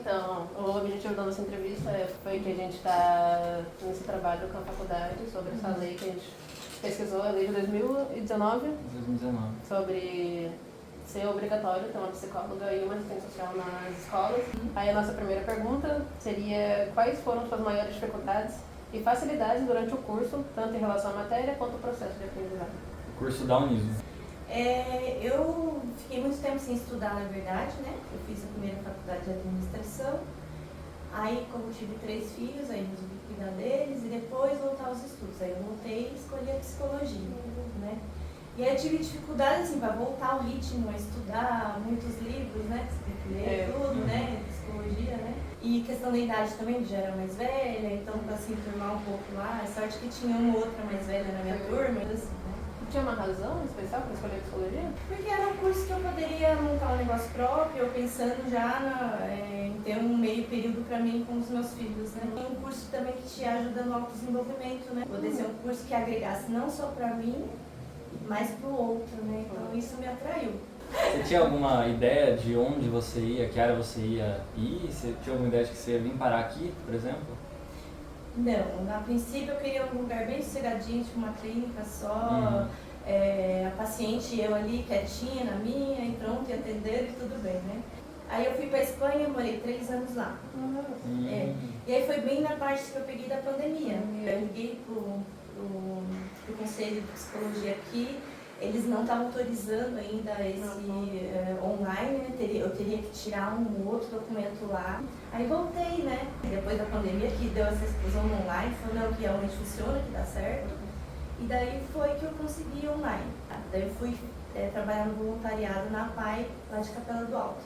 Então, o objetivo da nossa entrevista foi que a gente está nesse trabalho com a faculdade sobre essa lei que a gente pesquisou, a lei de 2019, sobre ser obrigatório ter uma psicóloga e uma assistente social nas escolas. Aí a nossa primeira pergunta seria quais foram suas maiores dificuldades e facilidades durante o curso, tanto em relação à matéria quanto ao processo de aprendizagem. O curso da Uniso. Eu fiquei muito tempo sem estudar, na verdade, né? Eu fiz a primeira faculdade de administração, aí como tive 3 filhos, aí resolvi cuidar deles e depois voltar aos estudos. Aí eu voltei e escolhi a psicologia, né? E aí eu tive dificuldade, assim, para voltar ao ritmo, a estudar muitos livros, né? Que você tem que ler tudo, né? Psicologia, né? E questão da idade também, já era mais velha, então para se enturmar um pouco lá, sorte que tinha uma outra mais velha na minha turma, assim, né? Tinha uma razão especial para escolher psicologia? Porque era um curso que eu poderia montar um negócio próprio, eu pensando já em ter um meio período para mim com os meus filhos, né? E um curso também que te ajuda no autodesenvolvimento, né? Poder ser um curso que agregasse não só para mim, mas para o outro, né? Então isso me atraiu. Você tinha alguma ideia de onde você ia, que área você ia ir? Você tinha alguma ideia de que você ia vir parar aqui, por exemplo? Não, a princípio eu queria um lugar bem sossegadinho, tipo uma clínica só, a paciente eu ali quietinha na minha, e pronto, e atendendo e tudo bem, né? Aí eu fui pra Espanha, morei 3 anos lá. E aí foi bem na parte que eu peguei da pandemia. Eu liguei pro Conselho de Psicologia aqui, eles não estavam autorizando ainda esse online, né? Eu teria que tirar um outro documento lá. Aí voltei, né? Depois da pandemia, que deu essa explosão no online, falou não, que realmente funciona, que dá certo. E daí foi que eu consegui online. Daí eu fui trabalhar no voluntariado na PAI, lá de Capela do Alto.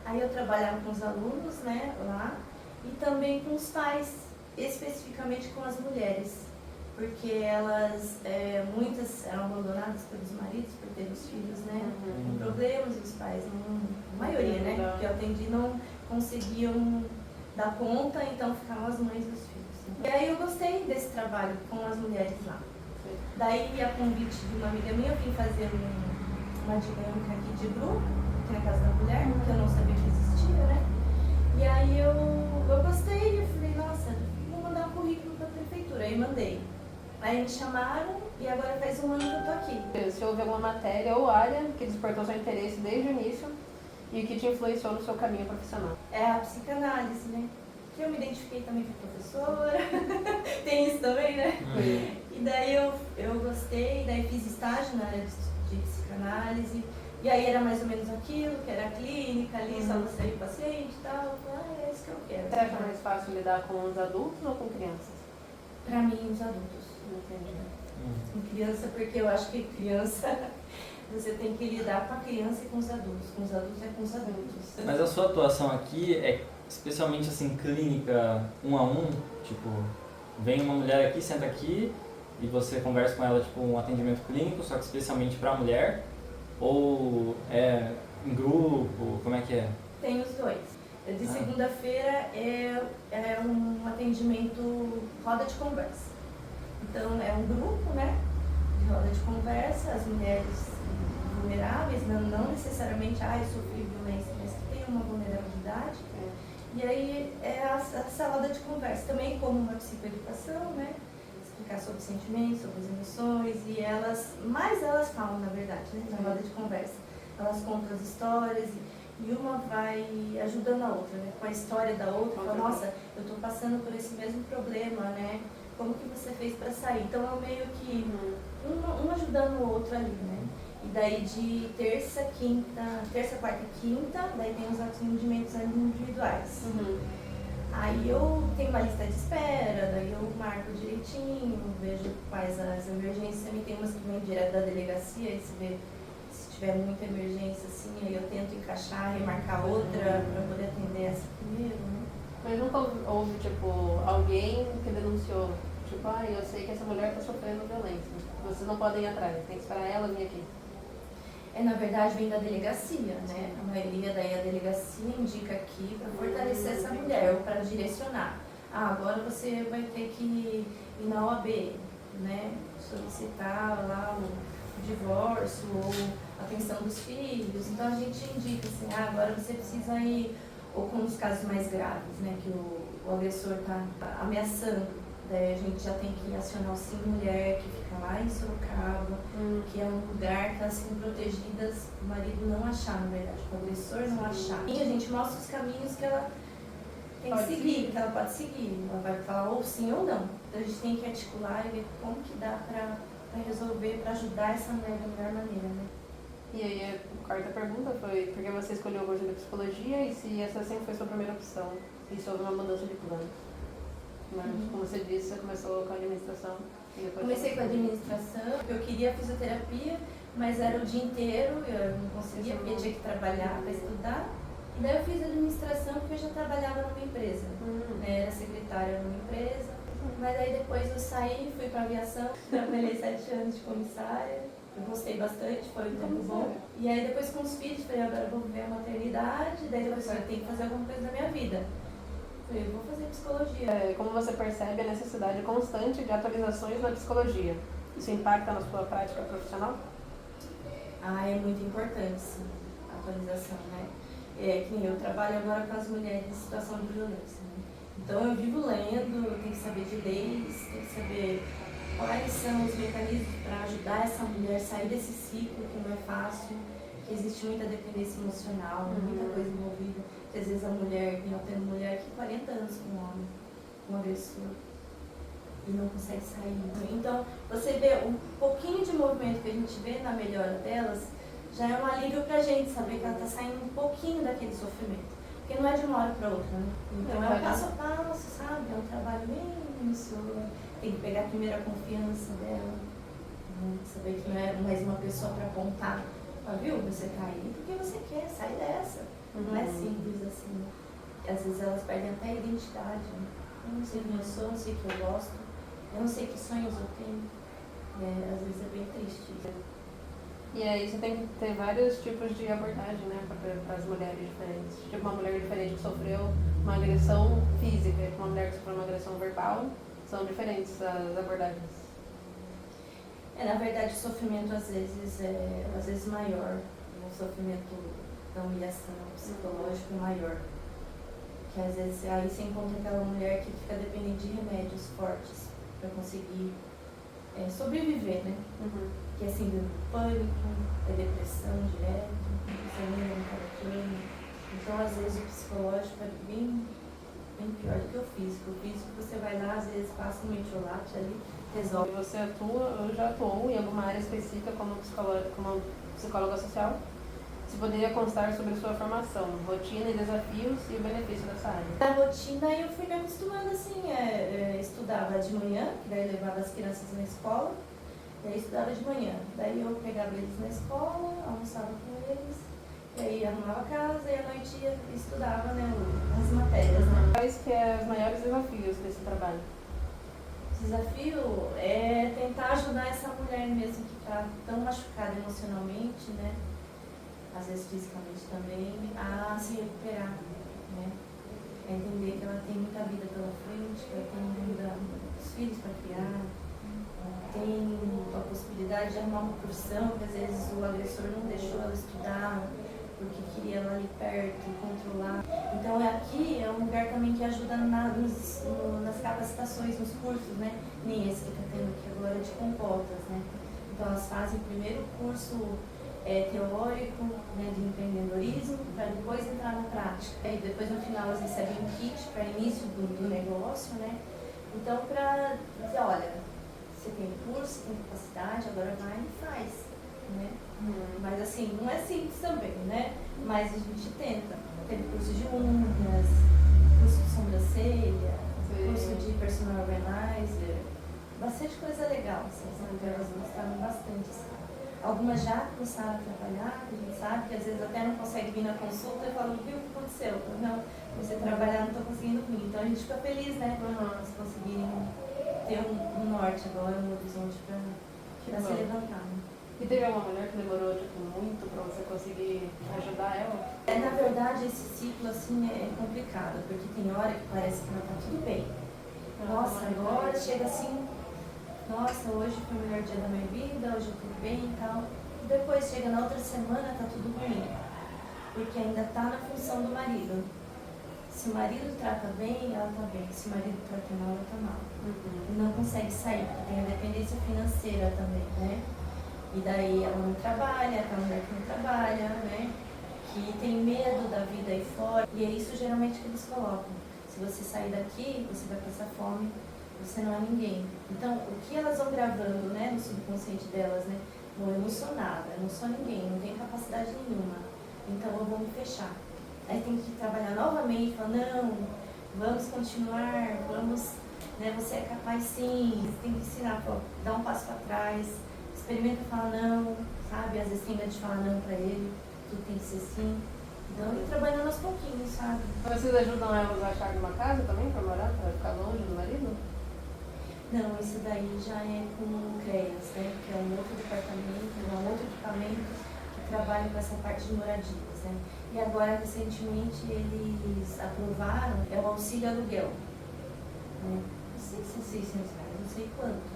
Aí eu trabalhava com os alunos, né, lá, e também com os pais, especificamente com as mulheres. Porque elas, muitas eram abandonadas pelos maridos por ter os filhos, né, com problemas, e os pais, a maioria, né, que eu atendi não conseguiam dar conta, então ficavam as mães dos filhos. E aí eu gostei desse trabalho com as mulheres lá. Daí, a convite de uma amiga minha, eu vim fazer uma dinâmica aqui de grupo, aqui na Casa da Mulher, que eu não sabia que existia, né, e aí eu gostei, eu falei, nossa, vou mandar um currículo para a prefeitura, aí mandei. Aí me chamaram e agora faz 1 ano que eu tô aqui. Se houve alguma matéria ou área que despertou seu interesse desde o início e que te influenciou no seu caminho profissional? É a psicanálise, né? Que eu me identifiquei também com professora, tem isso também, né? E daí eu gostei, daí fiz estágio na área de psicanálise, e aí era mais ou menos aquilo, que era a clínica ali, só você e o paciente e tal. Eu falei, é isso que eu quero. Você acha mais fácil lidar com os adultos ou com crianças? Pra mim, os adultos. Entendi. Com criança, porque eu acho que criança, você tem que lidar com a criança e com os adultos. Com os adultos é com os adultos. Mas a sua atuação aqui é especialmente assim, clínica 1 a 1? Tipo, vem uma mulher aqui, senta aqui e você conversa com ela, tipo, um atendimento clínico, só que especialmente para mulher? Ou é em grupo? Como é que é? Tem os dois. De segunda-feira é um atendimento roda de conversa. Então é um grupo, né, de roda de conversa, as mulheres vulneráveis, não necessariamente, eu sofri violência, mas que tem uma vulnerabilidade. E aí é essa roda de conversa, também como uma psicoeducação, né, explicar sobre sentimentos, sobre as emoções, e elas falam, na verdade, né, na roda de conversa. Elas contam as histórias e uma vai ajudando a outra, né, com a história da outra, fala, nossa, eu estou passando por esse mesmo problema, né, como que você fez para sair? Então é meio que um ajudando o outro ali, né? E daí de terça, quarta e quinta, daí tem os atendimentos individuais. Aí eu tenho uma lista de espera, daí eu marco direitinho, vejo quais as emergências, também tem umas que vêm direto da delegacia, aí se tiver muita emergência assim, aí eu tento encaixar, remarcar outra para poder atender essa primeiro, né? Mas nunca houve, tipo, alguém que denunciou, tipo, eu sei que essa mulher está sofrendo violência, vocês não podem ir atrás, tem que esperar ela vir aqui. Na verdade, vem da delegacia, né? A maioria daí a delegacia indica aqui para fortalecer essa mulher ou para direcionar. Agora você vai ter que ir na OAB, né? Solicitar lá o divórcio ou a pensão dos filhos. Então a gente indica assim, agora você precisa ir ou com os casos mais graves, né, que o agressor está ameaçando. Daí a gente já tem que acionar o Sim Mulher, que fica lá em Sorocaba, que é um lugar que elas ficam protegidas, o marido não achar, na verdade, o agressor não achar. E a gente mostra os caminhos que ela tem que seguir, que ela pode seguir. Ela vai falar ou sim ou não. Então a gente tem que articular e ver como que dá para resolver, para ajudar essa mulher da melhor maneira, né? E aí a quarta pergunta foi por que você escolheu o curso de psicologia e se essa sempre foi sua primeira opção e sobre uma mudança de plano. Mas, como você disse, você começou com a administração. E depois Comecei com a administração, eu queria fisioterapia, mas era o dia inteiro, eu não conseguia, porque tinha que trabalhar para estudar. E daí eu fiz administração porque eu já trabalhava numa empresa, né? Era secretária numa empresa. Mas aí depois eu saí, fui para aviação, trabalhei 7 anos de comissária. Eu gostei bastante, foi um tempo bom. E aí depois com os filhos, falei, agora eu vou ver a maternidade, daí depois eu tenho que fazer alguma coisa da minha vida. Falei, eu vou fazer psicologia. Como você percebe a necessidade constante de atualizações na psicologia? Isso impacta na sua prática profissional? É muito importante, sim, a atualização, né? Que nem eu trabalho agora com as mulheres em situação de violência, né? Então eu vivo lendo, eu tenho que saber de leis, tenho que saber quais são os mecanismos para ajudar essa mulher a sair desse ciclo que não é fácil, que existe muita dependência emocional, muita coisa envolvida. Às vezes a mulher, eu tenho mulher que 40 anos com um homem, um agressor, e não consegue sair. Então, você vê um pouquinho de movimento que a gente vê na melhora delas, já é um alívio pra gente saber que ela está saindo um pouquinho daquele sofrimento. Porque não é de uma hora para outra, né? Então é um passo a passo, sabe? É um trabalho imenso, tem que pegar primeiro a confiança dela, né? Saber que não é mais uma pessoa para apontar. Viu? Você tá aí porque você quer, sai dessa. Não é simples assim. Às vezes elas perdem até a identidade. Né? Eu não sei quem eu sou, não sei o que eu gosto, eu não sei que sonhos eu tenho. Às vezes é bem triste. E aí você tem que ter vários tipos de abordagem, né, para as mulheres diferentes. Tipo, uma mulher diferente que sofreu uma agressão física e uma mulher que sofreu uma agressão verbal, são diferentes as abordagens. Na verdade, o sofrimento às vezes maior, o sofrimento da humilhação psicológica é maior. Que às vezes aí você encontra aquela mulher que fica dependente de remédios fortes para conseguir sobreviver, né? Que é síndrome do pânico, é depressão direto, você não está cama. Então, às vezes, o psicológico é bem pior do que o físico. O físico, você vai lá, às vezes, passa um metiolate ali, resolve. Você já atuou em alguma área específica como psicóloga social? Se poderia constar sobre sua formação, rotina e desafios e o benefício dessa área? Na rotina, eu fui me acostumando assim, estudava de manhã, daí levava as crianças na escola, daí estudava de manhã. Daí eu pegava eles na escola, almoçava com eles, e aí arrumava a casa e à noite estudava, né, as matérias, né. Quais que é os maiores desafios desse trabalho? O desafio é tentar ajudar essa mulher mesmo que está tão machucada emocionalmente, né, às vezes fisicamente também, a se recuperar, né, é entender que ela tem muita vida pela frente, que ela tem muitos filhos para criar, tem a possibilidade de arrumar uma profissão que às vezes o agressor não deixou ela estudar porque queria ela ali perto, controlar. Então aqui é um lugar também que ajuda nas capacitações, nos cursos, né? Nem esse que está tendo aqui agora de compotas, né? Então elas fazem primeiro o curso teórico, né, de empreendedorismo, para depois entrar na prática. E depois no final elas recebem um kit para início do negócio, né? Então para dizer, olha, você tem curso, tem capacidade, agora vai e faz, né? Mas assim, não é simples também, né? Mas a gente tenta. Tem curso de unhas, curso de sobrancelha, curso de personal organizer, bastante coisa legal, assim, elas gostaram bastante. Assim. Algumas já começaram a trabalhar, a gente sabe que às vezes até não consegue vir na consulta e falam, viu o que aconteceu? Não, comecei a trabalhar, não estou conseguindo vir. Então a gente fica feliz, né? Elas conseguirem ter um norte agora, um horizonte para se levantar. Né? E teve alguma mulher que demorou muito para você conseguir ajudar ela? Na verdade, esse ciclo assim é complicado, porque tem hora que parece que ela está tudo bem. Nossa, agora chega assim, nossa, hoje foi o melhor dia da minha vida, hoje eu estou bem e tal. Depois chega na outra semana, está tudo ruim, porque ainda está na função do marido. Se o marido trata bem, ela tá bem. Se o marido trata mal, ela tá mal. E não consegue sair, porque tem a dependência financeira também, né? E daí ela não trabalha, aquela mulher que não trabalha, né? Que tem medo da vida aí fora. E é isso geralmente que eles colocam. Se você sair daqui, você vai passar fome, você não é ninguém. Então, o que elas vão gravando, né, no subconsciente delas, né? Eu não sou nada, eu não sou ninguém, não tenho capacidade nenhuma. Então eu vou me fechar. Aí tem que trabalhar novamente, falar, não, vamos continuar, vamos, né, você é capaz sim, você tem que ensinar, pô, dá um passo para trás, experimenta falar não, sabe? Às vezes tem medo de falar não para ele, tudo tem que ser sim. Então ir trabalhando aos pouquinhos, sabe? Vocês ajudam elas a achar uma casa também para morar, para ficar longe do marido? Não, isso daí já é com o CREAS, né? Que é um outro departamento, um outro equipamento que trabalha com essa parte de moradias, né? E agora, recentemente, eles aprovaram o auxílio aluguel. Né? Não sei se são 600 reais, não sei quanto,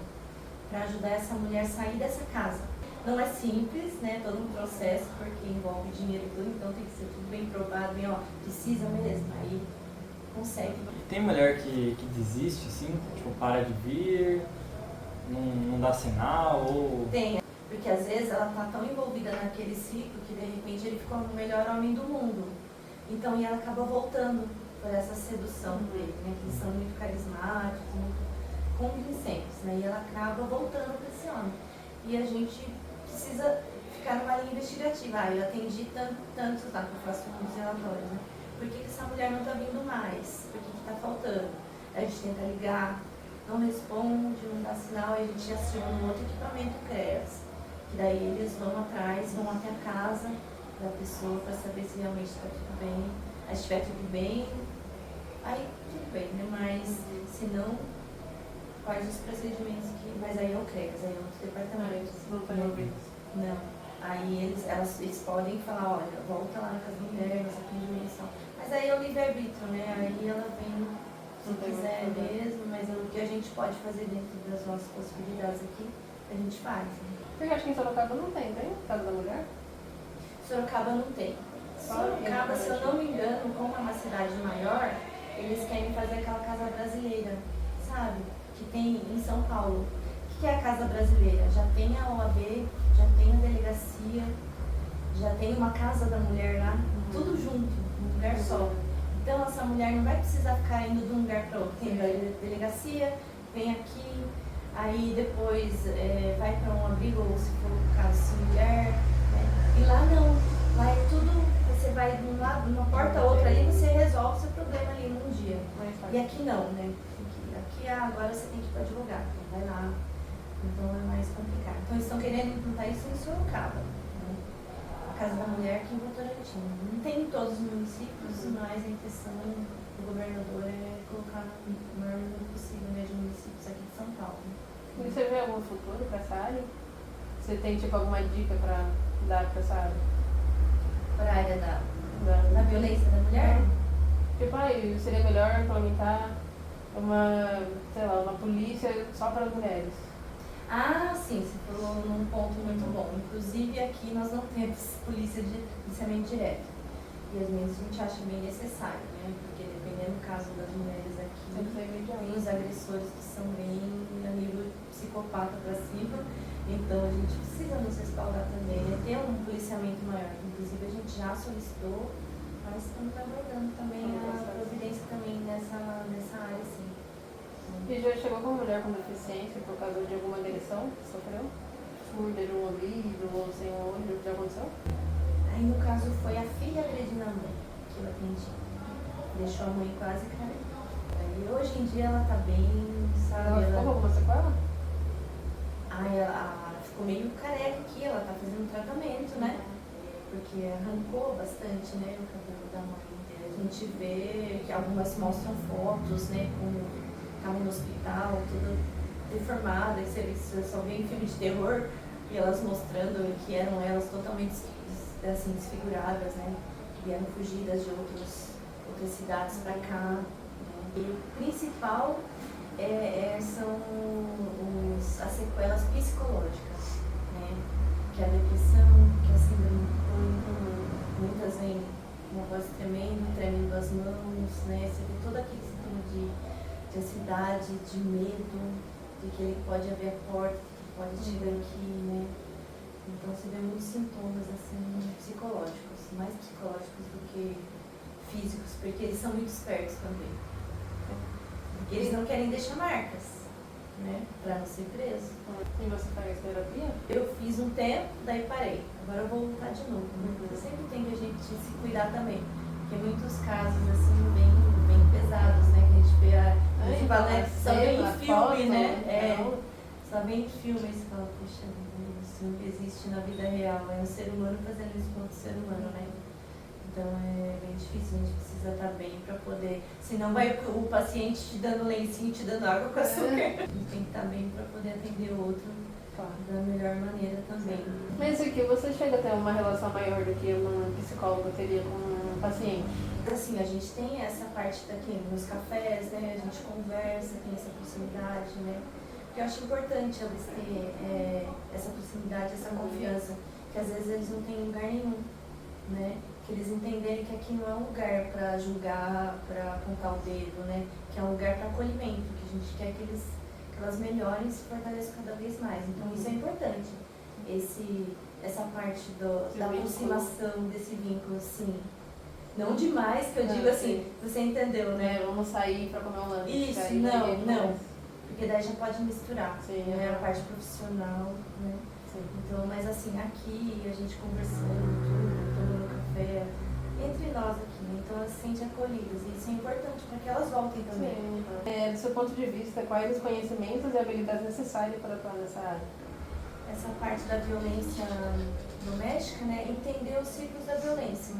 para ajudar essa mulher a sair dessa casa. Não é simples, né? Todo um processo, porque envolve dinheiro e tudo, então tem que ser tudo bem provado, bem, ó, precisa mesmo, aí consegue. Tem mulher que desiste, assim, tipo, para de vir, não dá sinal, ou... Tem, porque às vezes ela tá tão envolvida naquele ciclo que de repente ele ficou o melhor homem do mundo. Então, e ela acaba voltando por essa sedução dele, né? Que eles são muito carismáticos, muito convincentes, né? E ela acaba voltando para esse homem. E a gente precisa ficar numa linha investigativa. Eu atendi tantos lá, que eu faço uns relatórios, né? Por que essa mulher não está vindo mais? Por que está faltando? A gente tenta ligar, não responde, não dá sinal, aí a gente aciona um outro equipamento CREAS. Que daí eles vão atrás, vão até a casa da pessoa para saber se realmente está tudo bem. Aí se estiver tudo bem, aí tudo bem, né? Mas se não, quais os procedimentos que... Mas aí é o CREAS, aí é outro departamento. Não está envolvidos. Não. Aí eles podem falar, olha, volta lá na casa da mulher, nessa dimensão. Mas aí é o livre-arbítrio, né? Aí ela vem, se quiser mesmo, mas o que a gente pode fazer dentro das nossas possibilidades aqui, a gente faz. Né? Porque acho que em Sorocaba não tem Casa da Mulher? Sorocaba não tem. Sorocaba, se eu não me engano, como é uma cidade maior, eles querem fazer aquela casa brasileira, sabe? Que tem em São Paulo. O que é a casa brasileira? Já tem a OAB, já tem a delegacia, já tem uma casa da mulher lá, tudo junto, um lugar só. Então essa mulher não vai precisar ficar indo de um lugar para outro. Tem a delegacia, vem aqui, aí depois vai para um abrigo, ou se for o caso, se mulher, né? E lá não, lá é tudo, você vai de um lado, de uma porta a outra ali, você resolve o seu problema ali num dia. E aqui não, né? Aqui agora você tem que ir para advogado, vai lá. Então é mais complicado. Então eles estão querendo implantar isso em Sorocaba, né? A Casa da Mulher aqui em Votorantim. Não tem em todos os municípios, mas a intenção do governador é colocar o maior número possível, né, de municípios aqui de São Paulo. E você vê algum futuro para essa área? Você tem tipo alguma dica para dar para essa área? Para a área da violência da mulher? Tipo, seria melhor implementar uma polícia só para as mulheres. Ah, sim, você falou num ponto muito bom. Inclusive aqui nós não temos polícia de policiamento direto. E às vezes a gente acha bem necessário, né? Porque dependendo do caso das mulheres aqui, tem os agressores que são bem a nível psicopata para cima. Então a gente precisa nos respaldar também, né? Ter um policiamento maior. Inclusive a gente já solicitou, mas estamos trabalhando também a providência também nessa área, sim. E já chegou com uma mulher com deficiência por causa de alguma agressão que sofreu? Surda de um ouvido ou sem um olho, já aconteceu? Aí no caso foi a filha agredindo a mãe que eu atendi. Deixou a mãe quase careca. E hoje em dia ela tá bem, sabe? Ela ficou com alguma sequela? Ela ficou meio careca aqui, ela tá fazendo um tratamento, né? Porque arrancou bastante, né, o cabelo da mãe. A gente vê que algumas mostram fotos, né, como estavam no hospital, tudo deformada, e você só vê em filme de terror, e elas mostrando que eram elas totalmente assim, desfiguradas, né? Que vieram fugidas de outras cidades para cá. Né? E o principal são as sequelas psicológicas, né? Que é a depressão, que é a síndrome do pânico, muitas vêm uma voz tremendo as mãos, né? Você vê todo aquele sintoma de ansiedade, de medo, de que ele pode abrir a porta, que pode chegar aqui, né? Então você vê muitos sintomas assim, psicológicos, mais psicológicos do que físicos, porque eles são muito espertos também. Porque eles não querem deixar marcas, né? Pra não ser preso. E você faz terapia? Eu fiz um tempo, daí parei. Agora eu vou voltar de novo. Né? Sempre tem que a gente se cuidar também. Porque muitos casos assim bem pesados, né? Que a gente vê a fala, né? Só vem em filme, né? Só vem em filme e você fala, puxa, isso não existe na vida real. É um ser humano fazendo isso com outro ser humano, né? Então é bem difícil, a gente precisa estar bem para poder. Senão vai o paciente te dando lencinho, te dando água com açúcar. A gente tem que estar bem para poder atender o outro da melhor maneira também. Mas aqui você chega a ter uma relação maior do que um psicólogo teria com um paciente? Assim, a gente tem essa parte daqui nos cafés, né? A gente conversa, tem essa proximidade, né? Porque eu acho importante eles terem essa proximidade, essa confiança, que às vezes eles não têm em lugar nenhum, né? Que eles entenderem que aqui não é um lugar para julgar, para apontar o dedo, né? Que é um lugar para acolhimento, que a gente quer que elas melhorem e se fortaleçam cada vez mais. Então isso é importante, essa parte da aproximação, desse vínculo, assim. Não demais, que eu digo assim, você entendeu, né? Vamos sair para comer um lanche. Isso, não. Porque daí já pode misturar, né? A parte profissional, né? Sim. Então, mas assim, aqui a gente conversando, tudo, tomando café, entre nós aqui, né? Então elas se sentem acolhidas e isso é importante para que elas voltem também. Sim. Do seu ponto de vista, quais os conhecimentos e habilidades necessárias para atuar nessa área? Essa parte da violência doméstica, né? Entender os ciclos da violência.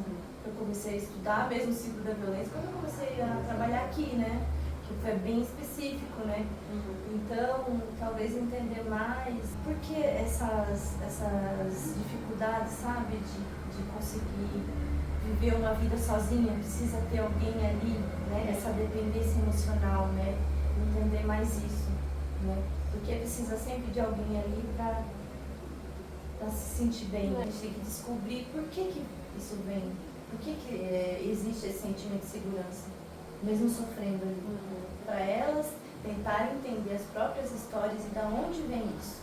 Eu comecei a estudar mesmo o ciclo da violência quando eu comecei a trabalhar aqui, né? Que foi bem específico, né? Então, talvez entender mais por que essas dificuldades, sabe? De conseguir viver uma vida sozinha, precisa ter alguém ali, né? Essa dependência emocional, né? Entender mais isso, né? Porque precisa sempre de alguém ali para se sentir bem. A gente tem que descobrir por que isso vem, por que existe esse sentimento de segurança, mesmo sofrendo ali. Para elas tentarem entender as próprias histórias e de onde vem isso.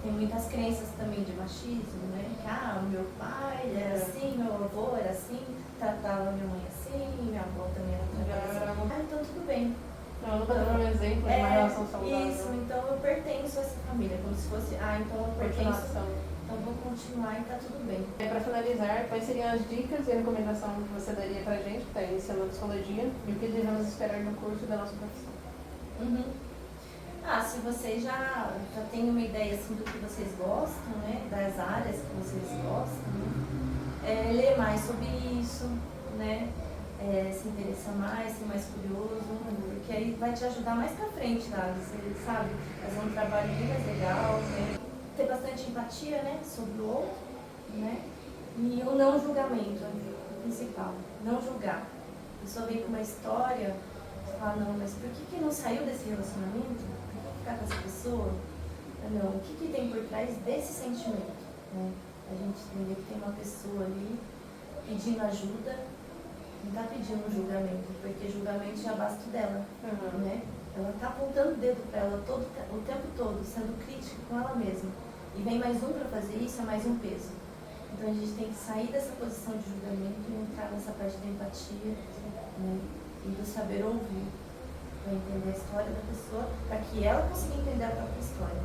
Tem muitas crenças também de machismo, né? Que, o meu pai era assim, meu avô era assim, tratava minha mãe assim, minha avó também era assim. Então tudo bem. Eu nunca dei um exemplo de uma relação saudável. Isso, então eu pertenço a essa família, como se fosse, então eu pertenço, então vou continuar e tá tudo bem. Para finalizar, quais seriam as dicas e recomendação que você daria pra gente que está iniciando a psicologia e o que devemos esperar no curso da nossa profissão? Se vocês já têm uma ideia assim, do que vocês gostam, né, das áreas que vocês gostam, né, ler mais sobre isso, né, se interessar mais, ser mais curioso, porque aí vai te ajudar mais pra frente, tá? Você sabe, fazer um trabalho bem mais legal, né? Ter bastante empatia, né, sobre o outro, né, e o não julgamento, o principal, não julgar. A pessoa vem com uma história, você fala, não, mas por que não saiu desse relacionamento? Ficar com essa pessoa? Não, o que tem por trás desse sentimento, né? A gente entender que tem uma pessoa ali pedindo ajuda, não está pedindo julgamento, porque julgamento já basta dela, né? Ela está apontando o dedo para ela o tempo todo, sendo crítica com ela mesma. E vem mais um para fazer isso, é mais um peso. Então a gente tem que sair dessa posição de julgamento e entrar nessa parte da empatia, né? E do saber ouvir, para entender a história da pessoa, para que ela consiga entender a própria história.